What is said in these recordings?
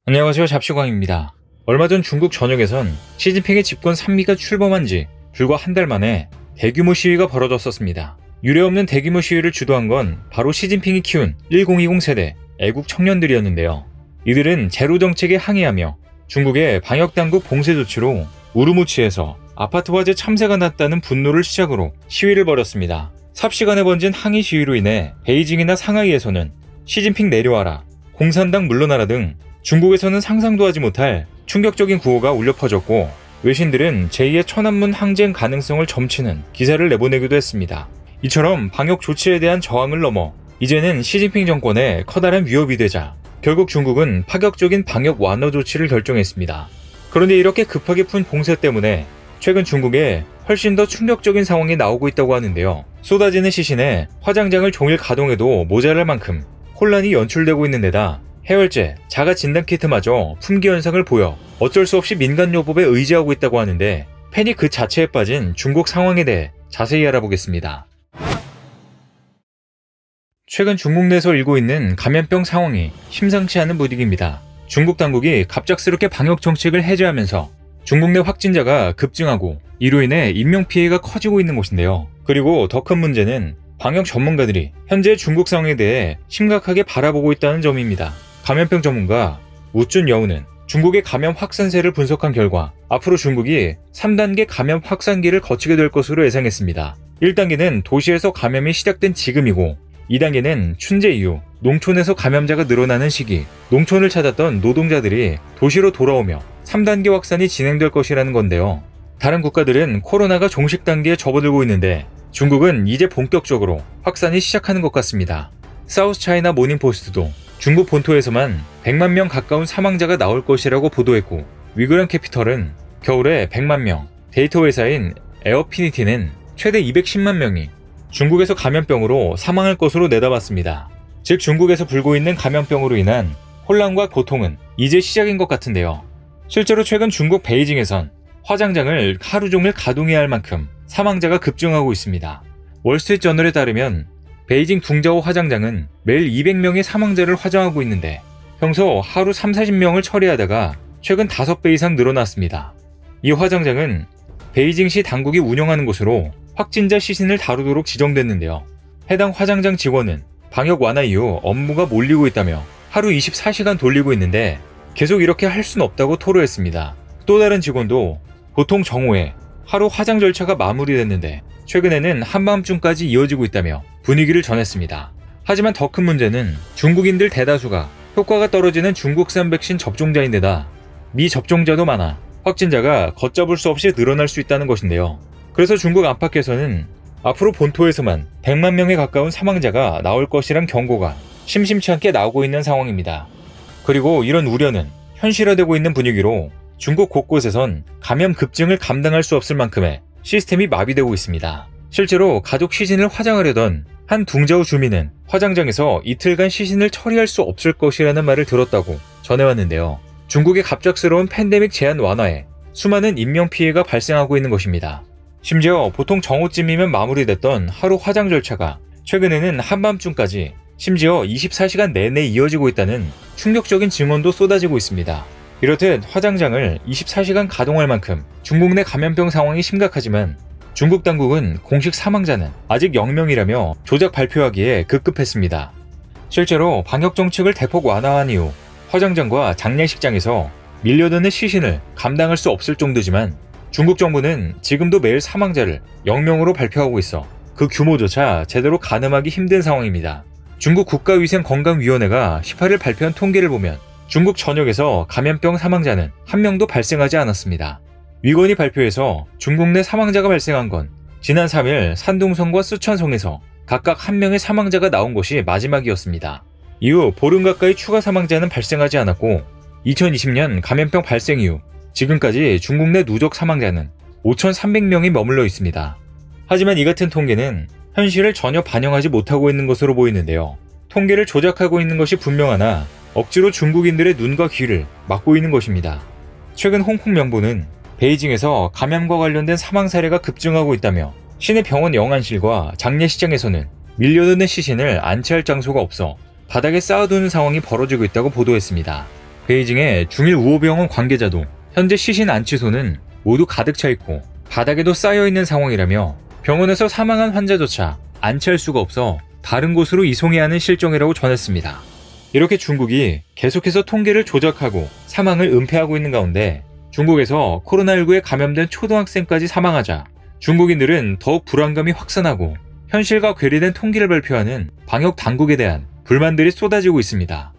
안녕하세요. 잡시광입니다. 얼마 전 중국 전역에선 시진핑의 집권 3기가 출범한 지 불과 한 달 만에 대규모 시위가 벌어졌었습니다. 유례없는 대규모 시위를 주도한 건 바로 시진핑이 키운 1020 세대 애국 청년들이었는데요. 이들은 제로 정책에 항의하며 중국의 방역당국 봉쇄 조치로 우르무치에서 아파트 화재 참사가 났다는 분노를 시작으로 시위를 벌였습니다. 삽시간에 번진 항의 시위로 인해 베이징이나 상하이에서는 시진핑 내려와라, 공산당 물러나라 등 중국에서는 상상도 하지 못할 충격적인 구호가 울려 퍼졌고, 외신들은 제2의 천안문 항쟁 가능성을 점치는 기사를 내보내기도 했습니다. 이처럼 방역 조치에 대한 저항을 넘어 이제는 시진핑 정권의 커다란 위협이 되자 결국 중국은 파격적인 방역 완화 조치를 결정했습니다. 그런데 이렇게 급하게 푼 봉쇄 때문에 최근 중국에 훨씬 더 충격적인 상황이 나오고 있다고 하는데요. 쏟아지는 시신에 화장장을 종일 가동해도 모자랄 만큼 혼란이 연출되고 있는 데다 해열제, 자가 진단키트마저 품귀 현상을 보여 어쩔 수 없이 민간요법에 의지하고 있다고 하는데, 패닉 그 자체에 빠진 중국 상황에 대해 자세히 알아보겠습니다. 최근 중국 내에서 일고 있는 감염병 상황이 심상치 않은 분위기입니다. 중국 당국이 갑작스럽게 방역 정책을 해제하면서 중국 내 확진자가 급증하고 이로 인해 인명피해가 커지고 있는 곳인데요. 그리고 더 큰 문제는 방역 전문가들이 현재 중국 상황에 대해 심각하게 바라보고 있다는 점입니다. 감염병 전문가 우쭌 여우는 중국의 감염 확산세를 분석한 결과 앞으로 중국이 3단계 감염 확산기를 거치게 될 것으로 예상했습니다. 1단계는 도시에서 감염이 시작된 지금이고, 2단계는 춘제 이후 농촌에서 감염자가 늘어나는 시기, 농촌을 찾았던 노동자들이 도시로 돌아오며 3단계 확산이 진행될 것이라는 건데요. 다른 국가들은 코로나가 종식 단계에 접어들고 있는데 중국은 이제 본격적으로 확산이 시작하는 것 같습니다. 사우스차이나 모닝포스트도 중국 본토에서만 100만 명 가까운 사망자가 나올 것이라고 보도했고, 위그란 캐피털은 겨울에 100만 명, 데이터 회사인 에어피니티는 최대 210만 명이 중국에서 감염병으로 사망할 것으로 내다봤습니다. 즉 중국에서 불고 있는 감염병으로 인한 혼란과 고통은 이제 시작인 것 같은데요. 실제로 최근 중국 베이징에선 화장장을 하루 종일 가동해야 할 만큼 사망자가 급증하고 있습니다. 월스트리트저널에 따르면 베이징 둥자오 화장장은 매일 200명의 사망자를 화장하고 있는데 평소 하루 30-40명을 처리하다가 최근 5배 이상 늘어났습니다. 이 화장장은 베이징시 당국이 운영하는 곳으로 확진자 시신을 다루도록 지정됐는데요. 해당 화장장 직원은 방역 완화 이후 업무가 몰리고 있다며 하루 24시간 돌리고 있는데 계속 이렇게 할 순 없다고 토로했습니다. 또 다른 직원도 보통 정오에 하루 화장 절차가 마무리됐는데 최근에는 한밤중까지 이어지고 있다며 분위기를 전했습니다. 하지만 더 큰 문제는 중국인들 대다수가 효과가 떨어지는 중국산 백신 접종자인데다 미접종자도 많아 확진자가 걷잡을 수 없이 늘어날 수 있다는 것인데요. 그래서 중국 안팎에서는 앞으로 본토에서만 100만 명에 가까운 사망자가 나올 것이란 경고가 심심치 않게 나오고 있는 상황입니다. 그리고 이런 우려는 현실화되고 있는 분위기로 중국 곳곳에선 감염 급증을 감당할 수 없을 만큼의 시스템이 마비되고 있습니다. 실제로 가족 시신을 화장하려던 한 둥자오 주민은 화장장에서 이틀간 시신을 처리할 수 없을 것이라는 말을 들었다고 전해왔는데요. 중국의 갑작스러운 팬데믹 제한 완화에 수많은 인명피해가 발생하고 있는 것입니다. 심지어 보통 정오쯤이면 마무리됐던 하루 화장 절차가 최근에는 한밤중까지, 심지어 24시간 내내 이어지고 있다는 충격적인 증언도 쏟아지고 있습니다. 이렇듯 화장장을 24시간 가동할 만큼 중국 내 감염병 상황이 심각하지만 중국 당국은 공식 사망자는 아직 0명이라며 조작 발표하기에 급급했습니다. 실제로 방역 정책을 대폭 완화한 이후 화장장과 장례식장에서 밀려드는 시신을 감당할 수 없을 정도지만 중국 정부는 지금도 매일 사망자를 0명으로 발표하고 있어 그 규모조차 제대로 가늠하기 힘든 상황입니다. 중국 국가위생건강위원회가 18일 발표한 통계를 보면 중국 전역에서 감염병 사망자는 한 명도 발생하지 않았습니다. 위건이 발표해서 중국 내 사망자가 발생한 건 지난 3일 산둥성과 쓰촨성에서 각각 한 명의 사망자가 나온 것이 마지막이었습니다. 이후 보름 가까이 추가 사망자는 발생하지 않았고 2020년 감염병 발생 이후 지금까지 중국 내 누적 사망자는 5,300명이 머물러 있습니다. 하지만 이 같은 통계는 현실을 전혀 반영하지 못하고 있는 것으로 보이는데요. 통계를 조작하고 있는 것이 분명하나 억지로 중국인들의 눈과 귀를 막고 있는 것입니다. 최근 홍콩 명보는 베이징에서 감염과 관련된 사망 사례가 급증하고 있다며 시내 병원 영안실과 장례식장에서는 밀려드는 시신을 안치할 장소가 없어 바닥에 쌓아두는 상황이 벌어지고 있다고 보도했습니다. 베이징의 중일 우호병원 관계자도 현재 시신 안치소는 모두 가득 차 있고 바닥에도 쌓여 있는 상황이라며 병원에서 사망한 환자조차 안치할 수가 없어 다른 곳으로 이송해야 하는 실정이라고 전했습니다. 이렇게 중국이 계속해서 통계를 조작하고 사망을 은폐하고 있는 가운데 중국에서 코로나19에 감염된 초등학생까지 사망하자 중국인들은 더욱 불안감이 확산하고 현실과 괴리된 통계를 발표하는 방역 당국에 대한 불만들이 쏟아지고 있습니다.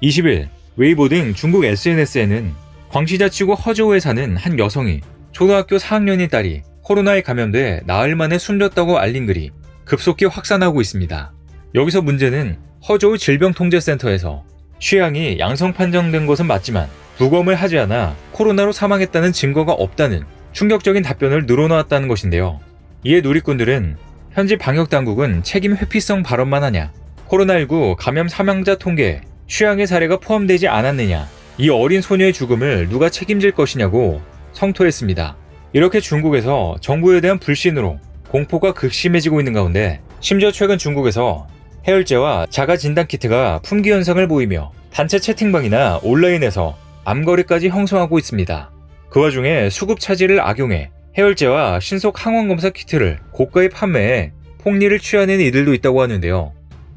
20일 웨이보 등 중국 SNS에는 광시자치구 허저우에 사는 한 여성이 초등학교 4학년인 딸이 코로나에 감염돼 나흘 만에 숨졌다고 알린 글이 급속히 확산하고 있습니다. 여기서 문제는 허저우 질병통제센터에서 취향이 양성 판정된 것은 맞지만 부검을 하지 않아 코로나로 사망했다는 증거가 없다는 충격적인 답변을 늘어놓았다는 것인데요. 이에 누리꾼들은 현지 방역당국은 책임 회피성 발언만 하냐, 코로나19 감염 사망자 통계에 취향의 사례가 포함되지 않았느냐, 이 어린 소녀의 죽음을 누가 책임질 것이냐고 성토했습니다. 이렇게 중국에서 정부에 대한 불신으로 공포가 극심해지고 있는 가운데 심지어 최근 중국에서 해열제와 자가진단키트가 품귀 현상을 보이며 단체 채팅방이나 온라인에서 암거래까지 형성하고 있습니다. 그 와중에 수급 차질을 악용해 해열제와 신속 항원검사 키트를 고가에 판매해 폭리를 취하는 이들도 있다고 하는데요.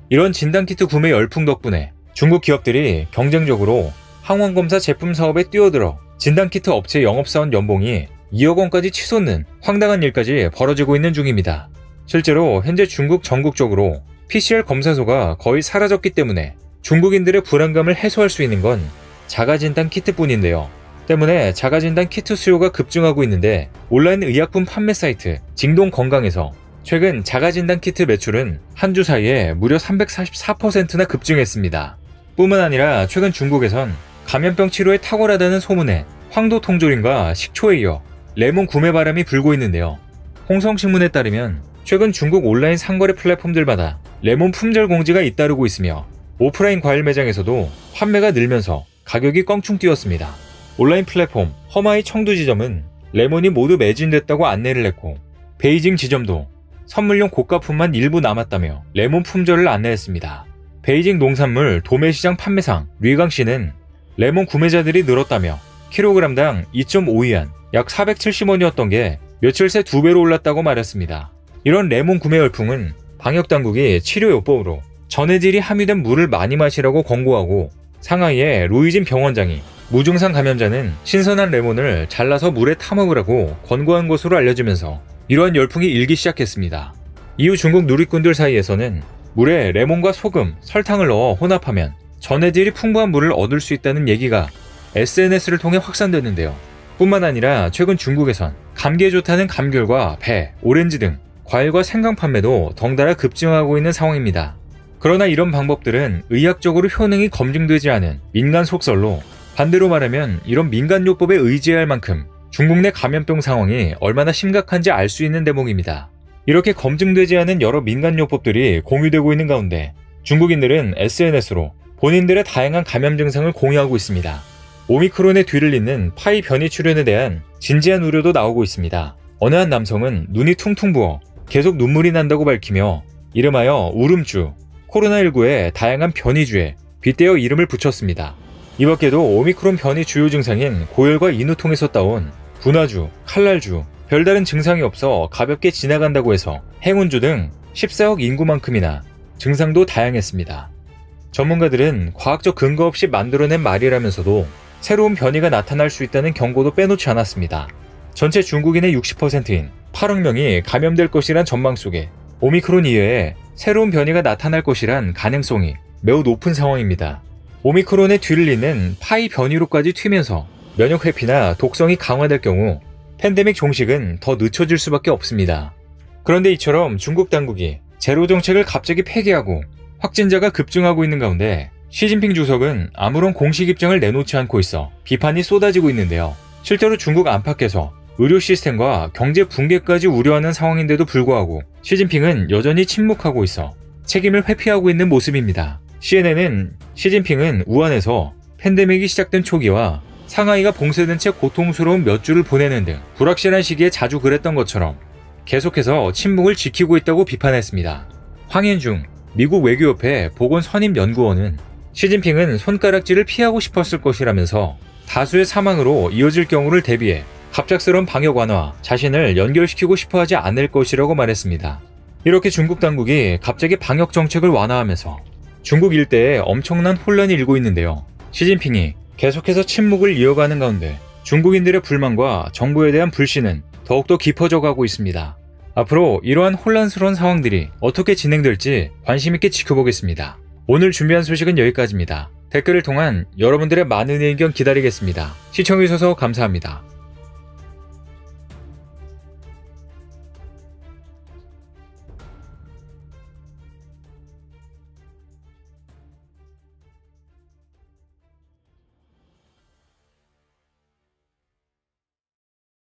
이런 진단키트 구매 열풍 덕분에 중국 기업들이 경쟁적으로 항원검사 제품 사업에 뛰어들어 진단키트 업체 영업사원 연봉이 2억 원까지 치솟는 황당한 일까지 벌어지고 있는 중입니다. 실제로 현재 중국 전국적으로 PCR 검사소가 거의 사라졌기 때문에 중국인들의 불안감을 해소할 수 있는 건 자가진단 키트뿐인데요. 때문에 자가진단 키트 수요가 급증하고 있는데 온라인 의약품 판매 사이트 징동건강에서 최근 자가진단 키트 매출은 한 주 사이에 무려 344%나 급증했습니다. 뿐만 아니라 최근 중국에선 감염병 치료에 탁월하다는 소문에 황도통조림과 식초에 이어 레몬 구매 바람이 불고 있는데요. 홍성신문에 따르면 최근 중국 온라인 상거래 플랫폼들마다 레몬 품절 공지가 잇따르고 있으며 오프라인 과일 매장에서도 판매가 늘면서 가격이 껑충 뛰었습니다. 온라인 플랫폼 허마이 청두 지점은 레몬이 모두 매진됐다고 안내를 했고 베이징 지점도 선물용 고가품만 일부 남았다며 레몬 품절을 안내했습니다. 베이징 농산물 도매시장 판매상 류강씨는 레몬 구매자들이 늘었다며 킬로그램당 2.5위안 약 470원이었던 게 며칠 새 2배로 올랐다고 말했습니다. 이런 레몬 구매 열풍은 방역당국이 치료요법으로 전해질이 함유된 물을 많이 마시라고 권고하고 상하이의 루이진 병원장이 무증상 감염자는 신선한 레몬을 잘라서 물에 타먹으라고 권고한 것으로 알려지면서 이러한 열풍이 일기 시작했습니다. 이후 중국 누리꾼들 사이에서는 물에 레몬과 소금, 설탕을 넣어 혼합하면 전해질이 풍부한 물을 얻을 수 있다는 얘기가 SNS를 통해 확산됐는데요. 뿐만 아니라 최근 중국에선 감기에 좋다는 감귤과 배, 오렌지 등 과일과 생강 판매도 덩달아 급증하고 있는 상황입니다. 그러나 이런 방법들은 의학적으로 효능이 검증되지 않은 민간 속설로 반대로 말하면 이런 민간요법에 의지해야 할 만큼 중국 내 감염병 상황이 얼마나 심각한지 알 수 있는 대목입니다. 이렇게 검증되지 않은 여러 민간요법들이 공유되고 있는 가운데 중국인들은 SNS로 본인들의 다양한 감염 증상을 공유하고 있습니다. 오미크론의 뒤를 잇는 파이 변이 출현에 대한 진지한 우려도 나오고 있습니다. 어느 한 남성은 눈이 퉁퉁 부어 계속 눈물이 난다고 밝히며 이름하여 울음주, 코로나19의 다양한 변이주에 빗대어 이름을 붙였습니다. 이 밖에도 오미크론 변이 주요 증상인 고열과 인후통에서 따온 분화주, 칼날주, 별다른 증상이 없어 가볍게 지나간다고 해서 행운주 등 14억 인구만큼이나 증상도 다양했습니다. 전문가들은 과학적 근거 없이 만들어낸 말이라면서도 새로운 변이가 나타날 수 있다는 경고도 빼놓지 않았습니다. 전체 중국인의 60%인 8억 명이 감염될 것이란 전망 속에 오미크론 이외에 새로운 변이가 나타날 것이란 가능성이 매우 높은 상황입니다. 오미크론의 뒤를 잇는 파이 변이로까지 튀면서 면역 회피나 독성이 강화될 경우 팬데믹 종식은 더 늦춰질 수밖에 없습니다. 그런데 이처럼 중국 당국이 제로 정책을 갑자기 폐기하고 확진자가 급증하고 있는 가운데 시진핑 주석은 아무런 공식 입장을 내놓지 않고 있어 비판이 쏟아지고 있는데요. 실제로 중국 안팎에서 의료 시스템과 경제 붕괴까지 우려하는 상황인데도 불구하고 시진핑은 여전히 침묵하고 있어 책임을 회피하고 있는 모습입니다. CNN은 시진핑은 우한에서 팬데믹이 시작된 초기와 상하이가 봉쇄된 채 고통스러운 몇 주를 보내는 등 불확실한 시기에 자주 그랬던 것처럼 계속해서 침묵을 지키고 있다고 비판했습니다. 황현중 미국 외교협회 보건선임연구원은 시진핑은 손가락질을 피하고 싶었을 것이라면서 다수의 사망으로 이어질 경우를 대비해 갑작스러운 방역 완화와 자신을 연결시키고 싶어 하지 않을 것이라고 말했습니다. 이렇게 중국 당국이 갑자기 방역 정책을 완화하면서 중국 일대에 엄청난 혼란이 일고 있는데요. 시진핑이 계속해서 침묵을 이어가는 가운데 중국인들의 불만과 정부에 대한 불신은 더욱더 깊어져 가고 있습니다. 앞으로 이러한 혼란스러운 상황들이 어떻게 진행될지 관심 있게 지켜보겠습니다. 오늘 준비한 소식은 여기까지입니다. 댓글을 통한 여러분들의 많은 의견 기다리겠습니다. 시청해주셔서 감사합니다.